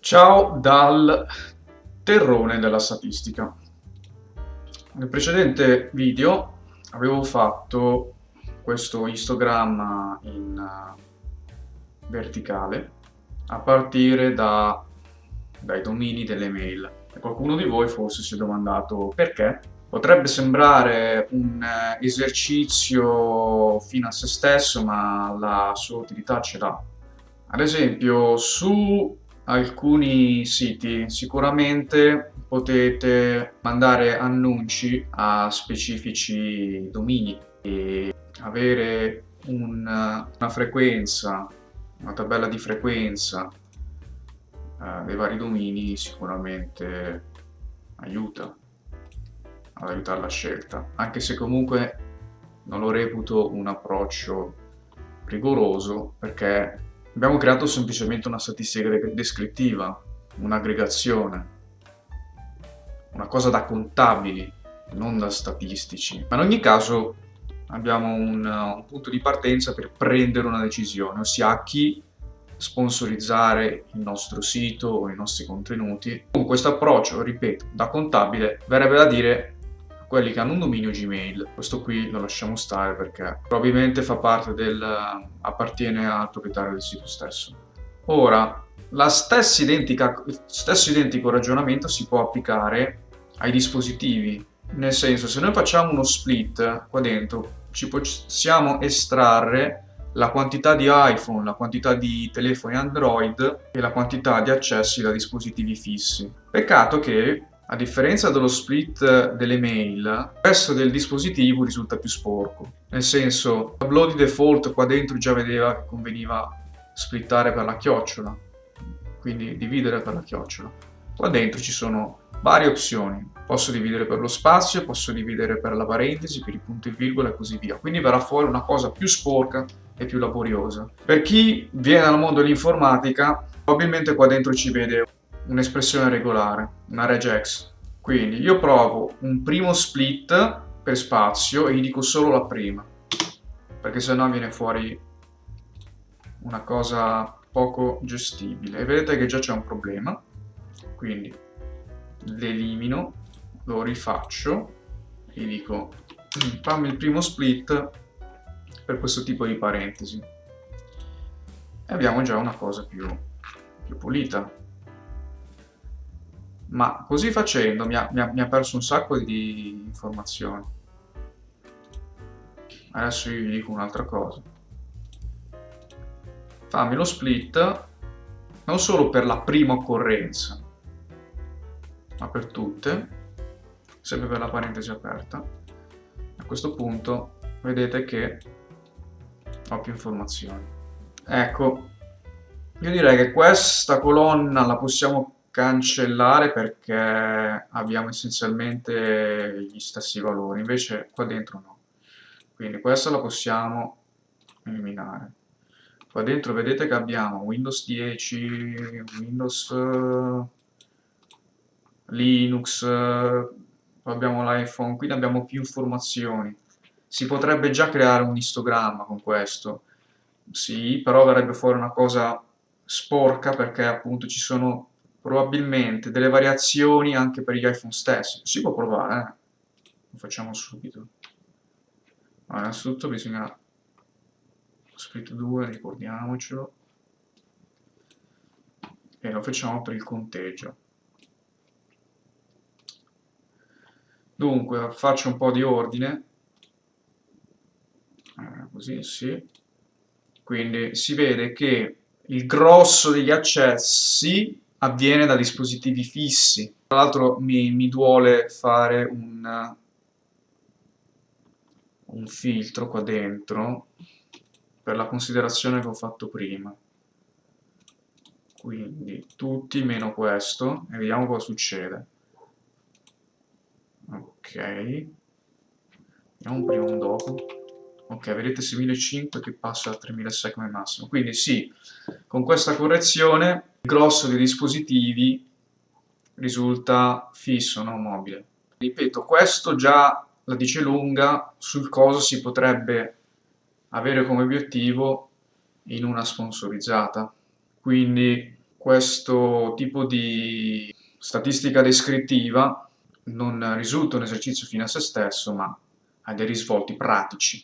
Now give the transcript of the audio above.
Ciao dal terrone della statistica. Nel precedente video avevo fatto questo Instagram in verticale a partire dai domini delle mail. E qualcuno di voi forse si è domandato perché. Potrebbe sembrare un esercizio fino a se stesso, ma la sua utilità ce l'ha. Ad esempio, su alcuni siti sicuramente potete mandare annunci a specifici domini e avere una frequenza, una tabella di frequenza dei vari domini sicuramente aiuta ad aiutare la scelta, anche se comunque non lo reputo un approccio rigoroso perché abbiamo creato semplicemente una statistica descrittiva, un'aggregazione, una cosa da contabili, non da statistici. Ma in ogni caso abbiamo un punto di partenza per prendere una decisione, ossia a chi sponsorizzare il nostro sito o i nostri contenuti. Con questo approccio, ripeto, da contabile, verrebbe da dire a quelli che hanno un dominio Gmail. Questo qui lo lasciamo stare perché probabilmente fa parte appartiene al proprietario del sito stesso. Ora, lo stesso identico ragionamento si può applicare ai dispositivi. Nel senso, se noi facciamo uno split qua dentro, ci possiamo estrarre la quantità di iPhone, la quantità di telefoni Android e la quantità di accessi da dispositivi fissi. Peccato che, a differenza dello split delle mail, il resto del dispositivo risulta più sporco. Nel senso, il tableau di default qua dentro già vedeva che conveniva splittare per la chiocciola, quindi dividere per la chiocciola. Qua dentro ci sono varie opzioni. Posso dividere per lo spazio, posso dividere per la parentesi, per i punti e virgola e così via. Quindi verrà fuori una cosa più sporca e più laboriosa. Per chi viene dal mondo dell'informatica, probabilmente qua dentro ci vede un'espressione regolare, una regex. Quindi io provo un primo split per spazio e gli dico solo la prima, perché sennò viene fuori una cosa poco gestibile. E vedete che già c'è un problema, quindi l'elimino, lo rifaccio e dico fammi il primo split per questo tipo di parentesi e abbiamo già una cosa più pulita. Ma così facendo mi ha perso un sacco di informazioni. Adesso io gli dico un'altra cosa. Fammi lo split non solo per la prima occorrenza, ma per tutte, sempre per la parentesi aperta. A questo punto vedete che ho più informazioni. Ecco, io direi che questa colonna la possiamo cancellare perché abbiamo essenzialmente gli stessi valori, invece qua dentro no. Quindi questa la possiamo eliminare. Qua dentro vedete che abbiamo Windows 10, Windows Linux, poi abbiamo l'iPhone, quindi abbiamo più informazioni. Si potrebbe già creare un istogramma con questo, sì, però verrebbe fuori una cosa sporca perché appunto ci sono probabilmente delle variazioni anche per gli iPhone stessi. Si può provare, lo facciamo subito. Allora, innanzitutto bisogna split 2, ricordiamocelo, e lo facciamo per il conteggio. Dunque, faccio un po' di ordine, così sì. Quindi si vede che il grosso degli accessi avviene da dispositivi fissi. Tra l'altro mi duole fare un filtro qua dentro per la considerazione che ho fatto prima. Quindi tutti meno questo e vediamo cosa succede. Ok, vediamo un prima e un dopo. Ok, vedete 6500 che passa a 3600 come massimo. Quindi sì, con questa correzione il grosso dei dispositivi risulta fisso, non mobile. Ripeto, questo già la dice lunga sul cosa si potrebbe avere come obiettivo in una sponsorizzata. Quindi questo tipo di statistica descrittiva non risulta un esercizio fine a se stesso, ma ha dei risvolti pratici.